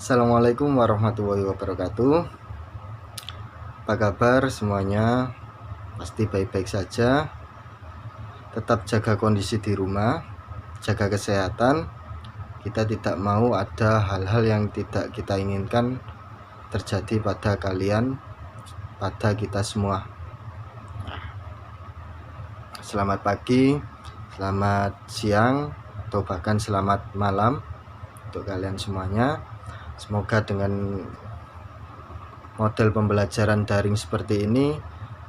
Assalamualaikum warahmatullahi wabarakatuh. Apa kabar semuanya? Pasti baik-baik saja. Tetap jaga kondisi di rumah, jaga kesehatan. Kita tidak mau ada hal-hal yang tidak kita inginkan terjadi pada kalian, pada kita semua. Selamat pagi, selamat siang, atau bahkan selamat malam untuk kalian semuanya. Semoga dengan model pembelajaran daring seperti ini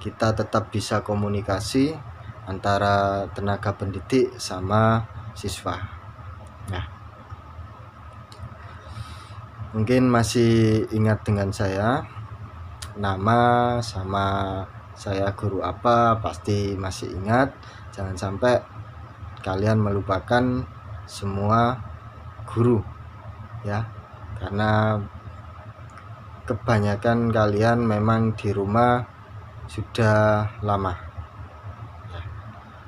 kita tetap bisa komunikasi antara tenaga pendidik sama siswa. Nah, mungkin masih ingat dengan saya, nama sama saya guru apa pasti masih ingat. Jangan sampai kalian melupakan semua guru ya, karena kebanyakan kalian memang di rumah sudah lama.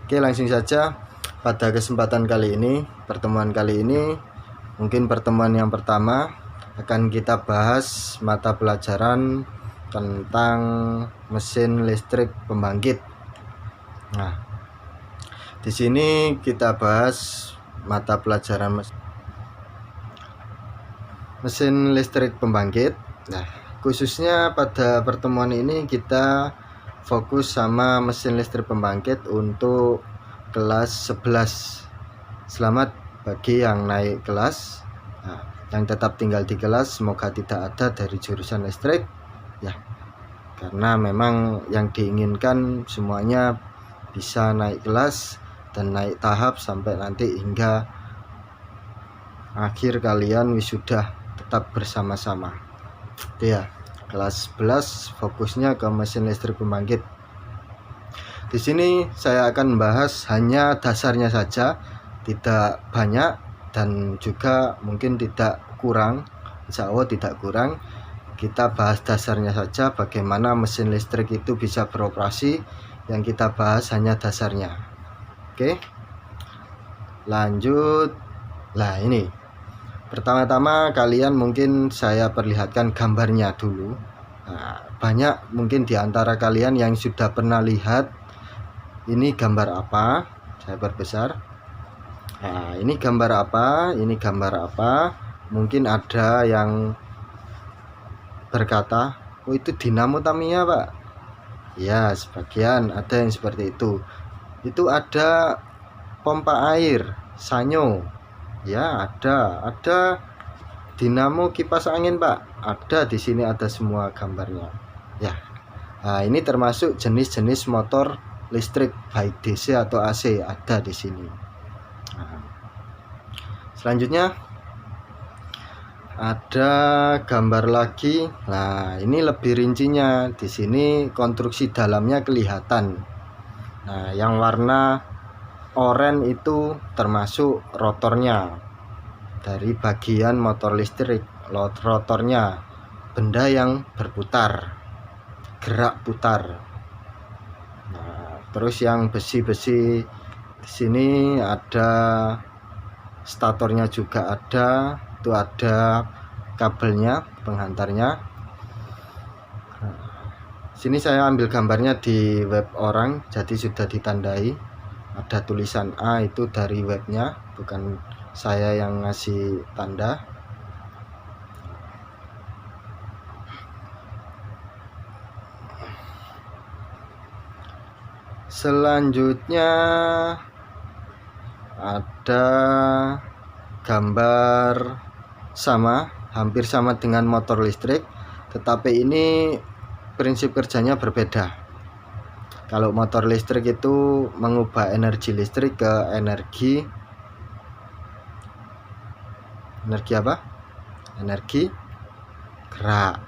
Oke, langsung saja pada kesempatan kali ini, pertemuan kali ini mungkin pertemuan yang pertama akan kita bahas mata pelajaran tentang mesin listrik pembangkit. Nah, di sini kita bahas mata pelajaran mesin listrik pembangkit. Nah, khususnya pada pertemuan ini kita fokus sama mesin listrik pembangkit untuk kelas 11. Selamat bagi yang naik kelas. Nah, yang tetap tinggal di kelas semoga tidak ada dari jurusan listrik ya, karena memang yang diinginkan semuanya bisa naik kelas dan naik tahap sampai nanti hingga akhir kalian wisuda tetap bersama-sama. Itu ya, kelas 11 fokusnya ke mesin listrik pembangkit. Di sini saya akan membahas hanya dasarnya saja, tidak banyak dan juga mungkin tidak kurang. Insya Allah tidak kurang. Kita bahas dasarnya saja, bagaimana mesin listrik itu bisa beroperasi. Yang kita bahas hanya dasarnya. Oke, lanjut. Nah, ini pertama-tama kalian mungkin saya perlihatkan gambarnya dulu. Nah, banyak mungkin di antara kalian yang sudah pernah lihat ini gambar apa. Saya perbesar. Nah, ini gambar apa, ini gambar apa. Mungkin ada yang berkata, oh itu dinamo Tamiya Pak. Ya, sebagian ada yang seperti itu. Itu ada pompa air Sanyo. Ya, ada dinamo kipas angin Pak. Ada di sini, ada semua gambarnya. Ya. Nah, ini termasuk jenis-jenis motor listrik baik DC atau AC ada di sini. Nah, selanjutnya ada gambar lagi. Nah, ini lebih rincinya. Di sini konstruksi dalamnya kelihatan. Nah, yang warna oranye itu termasuk rotornya. Dari bagian motor listrik, rotornya, benda yang berputar, gerak putar. Nah, terus yang besi-besi di sini ada statornya juga ada. Itu ada kabelnya, penghantarnya. Sini saya ambil gambarnya di web orang, jadi sudah ditandai. Ada tulisan A, itu dari webnya, bukan saya yang ngasih tanda. Selanjutnya ada gambar hampir sama dengan motor listrik, tetapi ini prinsip kerjanya berbeda. Kalau motor listrik itu mengubah energi listrik ke energi apa? Energi gerak.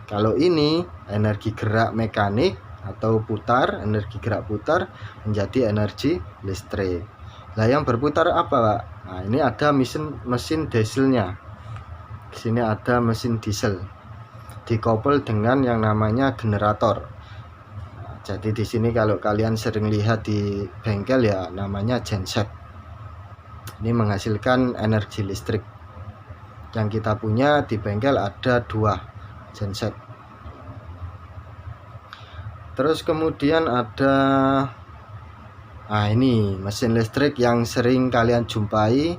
Kalau ini energi gerak mekanik atau putar, energi gerak putar menjadi energi listrik. Nah, yang berputar apa Pak? Nah, ini ada mesin dieselnya. Di sini ada mesin diesel dikoppel dengan yang namanya generator. Nah, jadi di sini kalau kalian sering lihat di bengkel ya namanya genset. Ini menghasilkan energi listrik. yang kita punya di bengkel ada 2 genset. Terus kemudian ada ini mesin listrik yang sering kalian jumpai.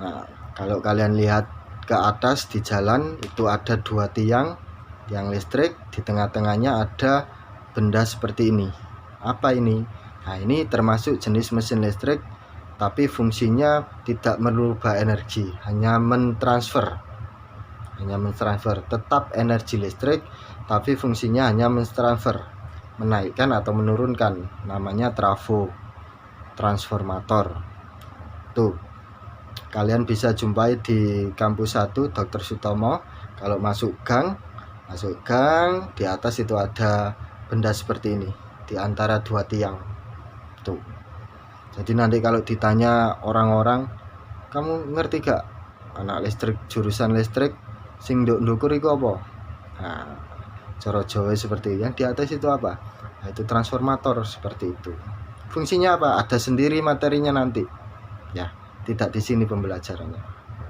Nah, kalau kalian lihat ke atas di jalan itu ada 2 tiang listrik, di tengah-tengahnya ada benda seperti ini. Apa ini? Nah, ini termasuk jenis mesin listrik, tapi fungsinya tidak merubah energi, hanya mentransfer, tetap energi listrik, tapi fungsinya hanya mentransfer, menaikkan atau menurunkan, namanya trafo, transformator. Tuh, kalian bisa jumpai di kampus 1 Dr. Sutomo. Kalau masuk gang, di atas itu ada benda seperti ini di antara 2 tiang tuh. Jadi nanti kalau ditanya orang-orang, kamu ngerti gak anak listrik, jurusan listrik sing ndukur iku apa? Nah, cara Jawa seperti itu. Yang di atas itu apa? Nah, itu transformator seperti itu. Fungsinya apa? Ada sendiri materinya nanti. Ya, tidak di sini pembelajarannya.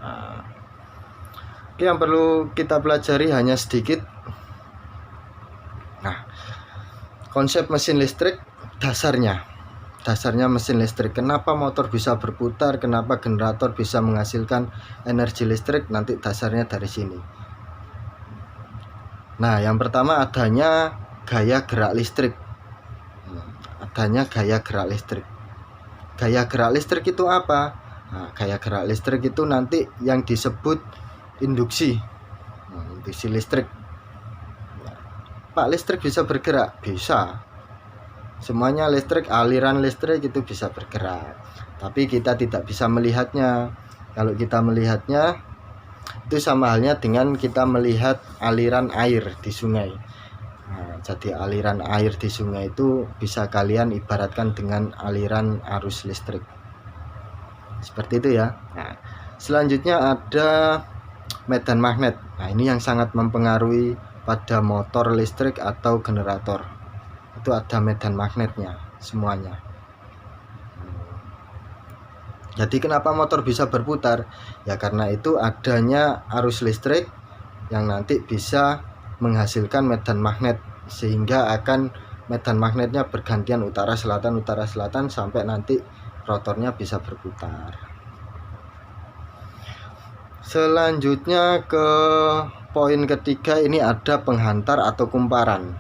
Nah, yang perlu kita pelajari hanya sedikit. Nah, konsep mesin listrik, dasarnya mesin listrik. Kenapa motor bisa berputar, kenapa generator bisa menghasilkan energi listrik, nanti dasarnya dari sini. Nah, yang pertama adanya gaya gerak listrik. Gaya gerak listrik itu apa? Nah, gaya gerak listrik itu nanti yang disebut induksi. Induksi listrik. Pak, listrik bisa bergerak? Bisa. Semuanya listrik, aliran listrik itu bisa bergerak. Tapi kita tidak bisa melihatnya. Kalau kita melihatnya, itu sama halnya dengan kita melihat aliran air di sungai. Nah, jadi aliran air di sungai itu bisa kalian ibaratkan dengan aliran arus listrik. Seperti itu ya. Nah, selanjutnya ada medan magnet. Nah, ini yang sangat mempengaruhi pada motor listrik atau generator. Itu ada medan magnetnya semuanya. Jadi kenapa motor bisa berputar? Ya karena itu adanya arus listrik yang nanti bisa menghasilkan medan magnet, sehingga akan medan magnetnya bergantian utara selatan sampai nanti rotornya bisa berputar. Selanjutnya ke poin ketiga, ini ada penghantar atau kumparan.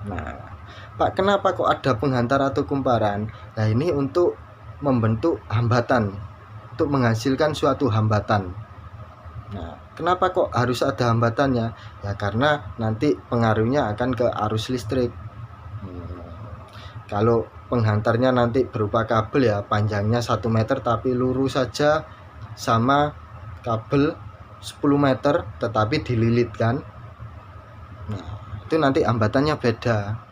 Nah, Pak, kenapa kok ada penghantar atau kumparan? Nah, ini untuk membentuk hambatan, untuk menghasilkan suatu hambatan. Nah, kenapa kok harus ada hambatannya? Ya karena nanti pengaruhnya akan ke arus listrik. Kalau penghantarnya nanti berupa kabel ya, panjangnya 1 meter tapi lurus saja, sama kabel 10 meter tetapi dililitkan. Nah, itu nanti hambatannya beda.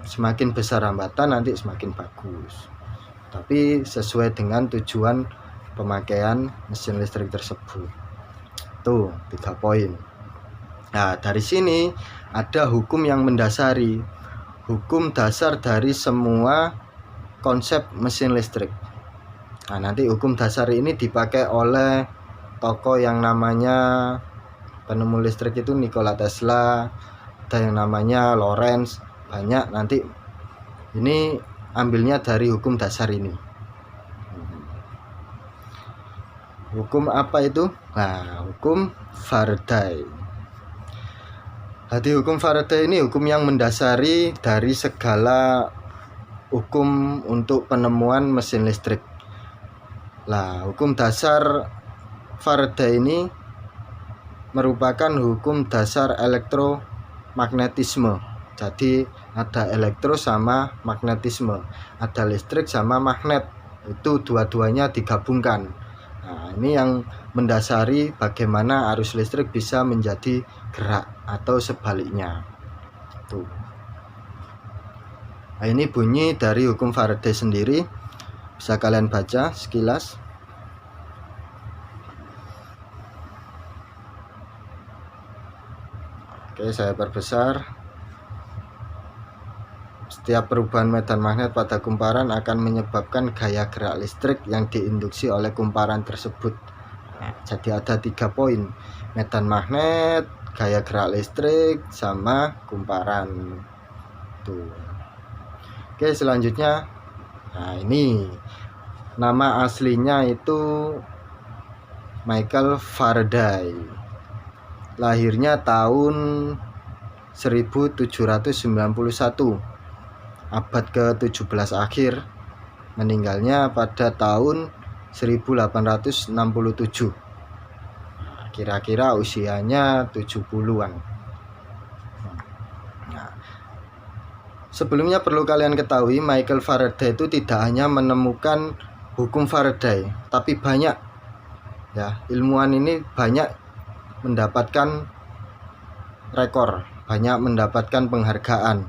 Semakin besar hambatan nanti semakin bagus, tapi sesuai dengan tujuan pemakaian mesin listrik tersebut. Tuh 3 poin. Nah, dari sini ada hukum yang mendasari, hukum dasar dari semua konsep mesin listrik. Nah, nanti hukum dasar ini dipakai oleh tokoh yang namanya penemu listrik itu Nikola Tesla, ada yang namanya Lorentz, banyak. Nanti ini ambilnya dari hukum dasar ini. Hukum apa itu? Nah, hukum Faraday. Jadi hukum Faraday ini hukum yang mendasari dari segala hukum untuk penemuan mesin listrik. Lah, hukum dasar Faraday ini merupakan hukum dasar elektromagnetisme. Jadi ada elektro sama magnetisme, ada listrik sama magnet, itu dua-duanya digabungkan. Nah, ini yang mendasari bagaimana arus listrik bisa menjadi gerak atau sebaliknya. Tuh. Nah, ini bunyi dari hukum Faraday sendiri, bisa kalian baca sekilas. Oke, saya perbesar. Setiap perubahan medan magnet pada kumparan akan menyebabkan gaya gerak listrik yang diinduksi oleh kumparan tersebut. Nah, jadi ada 3 poin: medan magnet, gaya gerak listrik, sama kumparan. Tuh. Oke, selanjutnya, nah ini nama aslinya itu Michael Faraday. Lahirnya tahun 1791, abad ke-17 akhir. Meninggalnya pada tahun 1867. Kira-kira usianya 70-an. Nah, sebelumnya perlu kalian ketahui, Michael Faraday itu tidak hanya menemukan hukum Faraday, tapi banyak ya, ilmuwan ini banyak mendapatkan rekor, banyak mendapatkan penghargaan.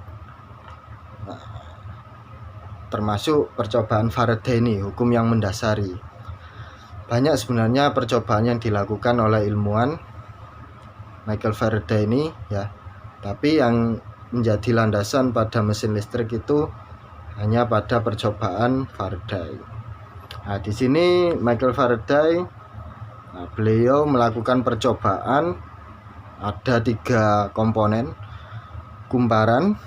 Nah, termasuk percobaan Faraday ini, hukum yang mendasari. Banyak sebenarnya percobaan yang dilakukan oleh ilmuwan Michael Faraday ini ya, tapi yang menjadi landasan pada mesin listrik itu hanya pada percobaan Faraday. Nah, di sini Michael Faraday, beliau melakukan percobaan, ada 3 komponen: kumparan,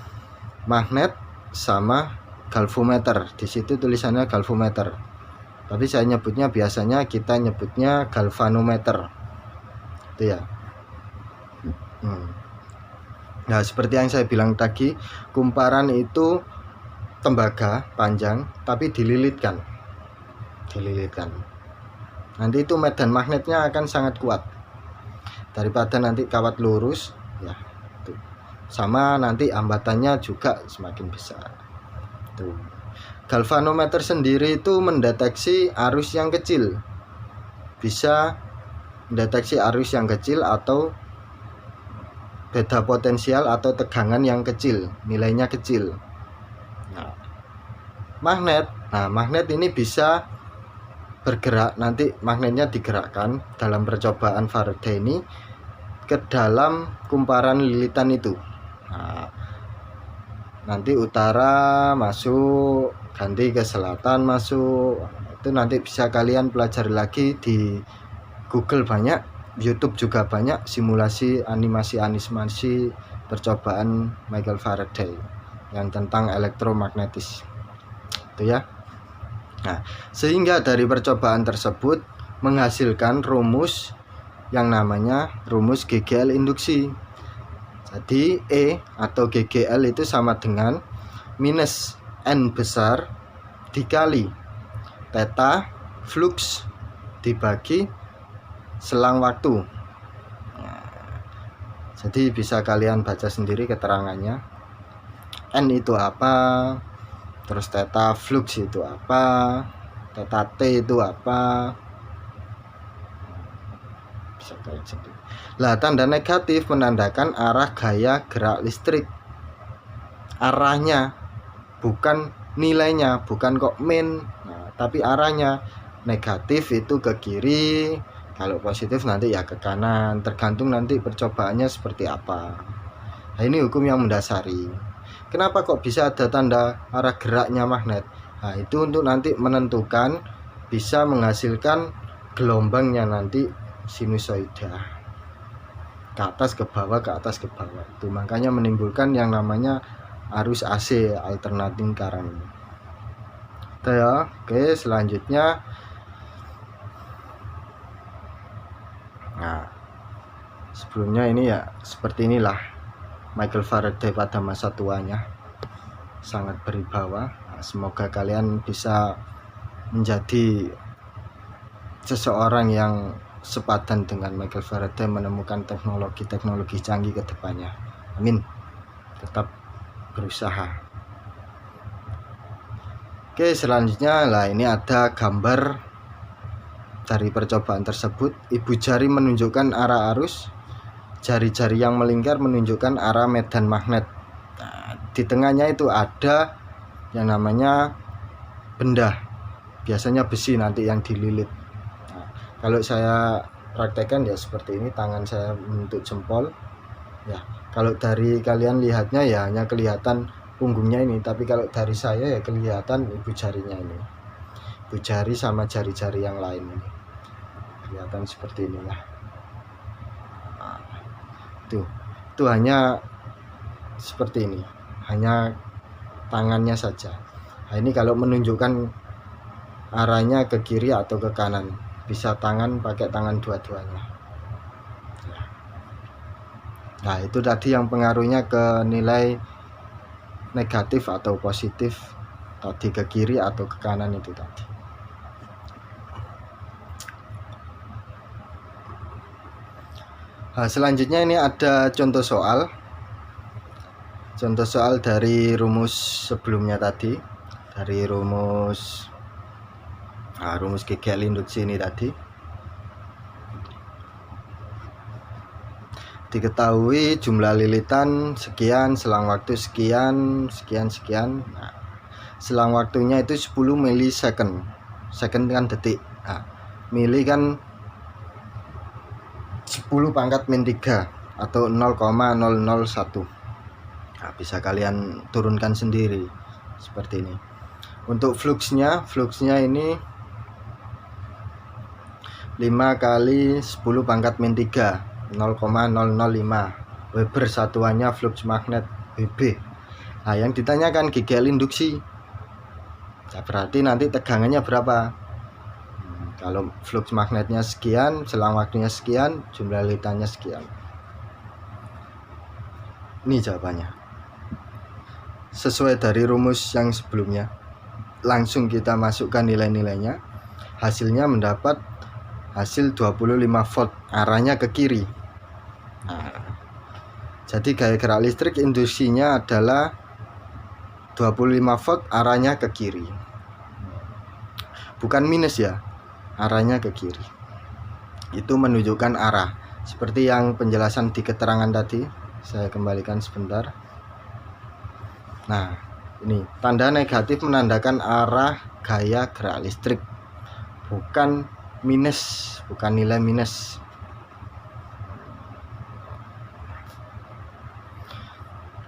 magnet, sama galvanometer. Di situ tulisannya galvanometer, tapi saya nyebutnya, biasanya kita nyebutnya galvanometer itu ya. Nah, seperti yang saya bilang tadi, kumparan itu tembaga panjang tapi dililitkan. Nanti itu medan magnetnya akan sangat kuat daripada nanti kawat lurus ya. Tuh. Sama nanti hambatannya juga semakin besar. Tuh. Galvanometer sendiri itu mendeteksi arus yang kecil, bisa mendeteksi arus yang kecil atau beda potensial atau tegangan yang kecil, nilainya kecil. Nah, magnet ini bisa bergerak, nanti magnetnya digerakkan dalam percobaan Faraday ini ke dalam kumparan lilitan itu. Nah, nanti utara masuk, ganti ke selatan masuk. Itu nanti bisa kalian pelajari lagi di Google, banyak, YouTube juga banyak simulasi animasi percobaan Michael Faraday yang tentang elektromagnetis itu ya. Nah, sehingga dari percobaan tersebut menghasilkan rumus yang namanya rumus GGL induksi. Jadi E atau GGL itu sama dengan minus N besar dikali theta flux dibagi selang waktu. Jadi bisa kalian baca sendiri keterangannya. N itu apa, terus theta flux itu apa, theta T itu apa, bisa kalian sendiri. Lah, tanda negatif menandakan arah gaya gerak listrik. Arahnya, bukan nilainya, bukan kok min, tapi arahnya. Negatif itu ke kiri, kalau positif nanti ya ke kanan, tergantung nanti percobaannya seperti apa. Nah, ini hukum yang mendasari. Kenapa kok bisa ada tanda arah geraknya magnet? Nah, itu untuk nanti menentukan, bisa menghasilkan gelombangnya nanti sinusoida, ke atas ke bawah, ke atas ke bawah. Itu makanya menimbulkan yang namanya arus AC, alternating current. Ya, oke, selanjutnya. Nah, sebelumnya ini ya seperti inilah Michael Faraday pada masa tuanya, sangat berwibawa. Nah, semoga kalian bisa menjadi seseorang yang sepadan dengan Michael Faraday, menemukan teknologi canggih ke depannya. Amin. Tetap berusaha. Oke, selanjutnya lah, ini ada gambar dari percobaan tersebut. Ibu jari menunjukkan arah arus, jari-jari yang melingkar menunjukkan arah medan magnet. Nah, di tengahnya itu ada yang namanya benda, biasanya besi nanti yang dililit. Nah, kalau saya praktekkan ya seperti ini, tangan saya bentuk jempol ya. Kalau dari kalian lihatnya ya hanya kelihatan punggungnya ini, tapi kalau dari saya ya kelihatan ibu jarinya ini, ibu jari sama jari-jari yang lain ini. kelihatan seperti ini ya. Nah, itu hanya seperti ini, hanya tangannya saja. Nah, ini kalau menunjukkan arahnya ke kiri atau ke kanan, bisa pakai tangan dua-duanya. Nah, itu tadi yang pengaruhnya ke nilai negatif atau positif, tadi ke kiri atau ke kanan itu tadi. Nah, selanjutnya ini ada contoh soal dari rumus sebelumnya tadi, dari rumus GGL induksi ini tadi. Diketahui jumlah lilitan sekian, selang waktu sekian. Nah, selang waktunya itu 10 milisecond. Second kan detik. Nah, mili kan 10 pangkat min 3 atau 0,001. Nah, bisa kalian turunkan sendiri seperti ini. Untuk fluxnya ini 5 kali 10 pangkat min 3, 0,005 Weber, satuannya flux magnet Wb. Nah, yang ditanyakan GGL induksi. Nah, berarti nanti tegangannya berapa? Kalau flux magnetnya sekian, selang waktunya sekian, jumlah lilitannya sekian. Ini jawabannya. Sesuai dari rumus yang sebelumnya. Langsung kita masukkan nilai-nilainya. Hasilnya mendapat hasil 25 volt, arahnya ke kiri. Nah, jadi gaya gerak listrik induksinya adalah 25 volt, arahnya ke kiri. Bukan minus ya, arahnya ke kiri. Itu menunjukkan arah. Seperti yang penjelasan di keterangan tadi, saya kembalikan sebentar. Nah, ini tanda negatif menandakan arah gaya gerak listrik, bukan minus, bukan nilai minus.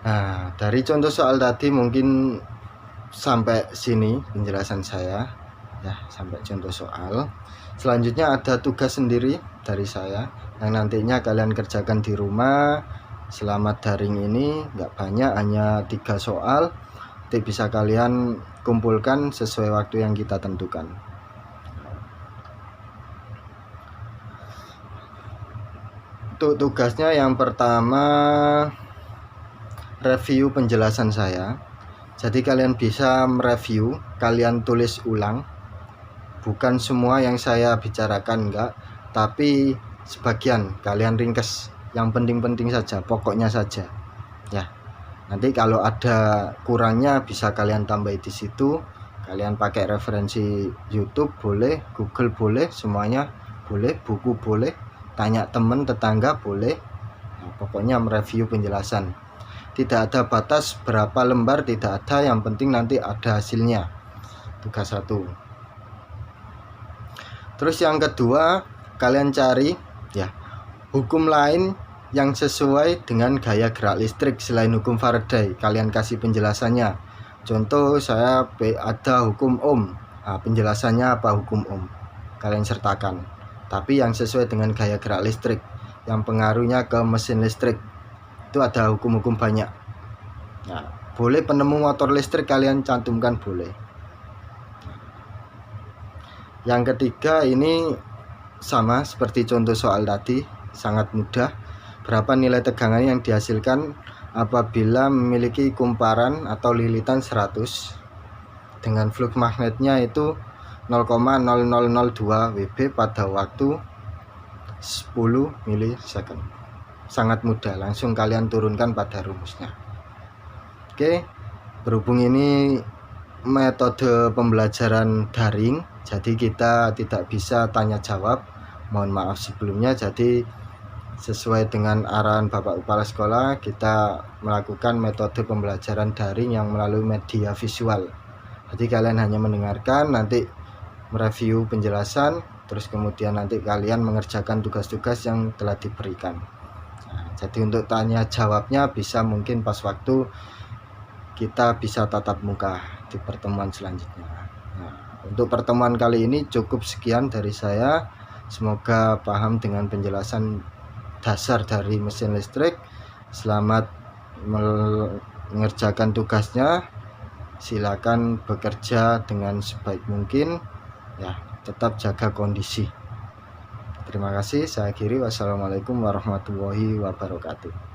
Nah, dari contoh soal tadi mungkin sampai sini penjelasan saya ya, sampai contoh soal. Selanjutnya ada tugas sendiri dari saya yang nantinya kalian kerjakan di rumah. Selama daring ini nggak banyak, hanya 3 soal. Nanti bisa kalian kumpulkan sesuai waktu yang kita tentukan. Untuk tugasnya yang pertama, review penjelasan saya. Jadi kalian bisa mereview, kalian tulis ulang. Bukan semua yang saya bicarakan, enggak, tapi sebagian kalian ringkes, yang penting-penting saja, pokoknya saja. Ya. Nanti kalau ada kurangnya bisa kalian tambah di situ. Kalian pakai referensi YouTube boleh, Google boleh, semuanya boleh, buku boleh, tanya teman tetangga boleh. Nah, pokoknya mereview penjelasan. Tidak ada batas berapa lembar, tidak ada, yang penting nanti ada hasilnya. Tugas 1. Terus yang kedua, kalian cari ya hukum lain yang sesuai dengan gaya gerak listrik selain hukum Faraday. Kalian kasih penjelasannya. Contoh saya ada hukum Ohm. Nah, penjelasannya apa hukum Ohm? Kalian sertakan. Tapi yang sesuai dengan gaya gerak listrik, yang pengaruhnya ke mesin listrik. Itu ada hukum-hukum banyak. Nah, boleh penemu motor listrik kalian cantumkan, boleh. Yang ketiga ini sama seperti contoh soal tadi, sangat mudah. Berapa nilai tegangan yang dihasilkan apabila memiliki kumparan atau lilitan 100 dengan flux magnetnya itu 0,0002 Wb pada waktu 10 milisecond. Sangat mudah, langsung kalian turunkan pada rumusnya. Oke, berhubung ini metode pembelajaran daring, jadi kita tidak bisa tanya jawab, mohon maaf sebelumnya. Jadi sesuai dengan arahan Bapak Kepala Sekolah, kita melakukan metode pembelajaran daring yang melalui media visual. Jadi kalian hanya mendengarkan, nanti mereview penjelasan, terus kemudian nanti kalian mengerjakan tugas-tugas yang telah diberikan. Nah, jadi untuk tanya jawabnya bisa mungkin pas waktu kita bisa tatap muka di pertemuan selanjutnya. Nah, untuk pertemuan kali ini cukup sekian dari saya. Semoga paham dengan penjelasan dasar dari mesin listrik. Selamat mengerjakan tugasnya. Silakan bekerja dengan sebaik mungkin ya, tetap jaga kondisi. Terima kasih, saya akhiri. Wassalamualaikum warahmatullahi wabarakatuh.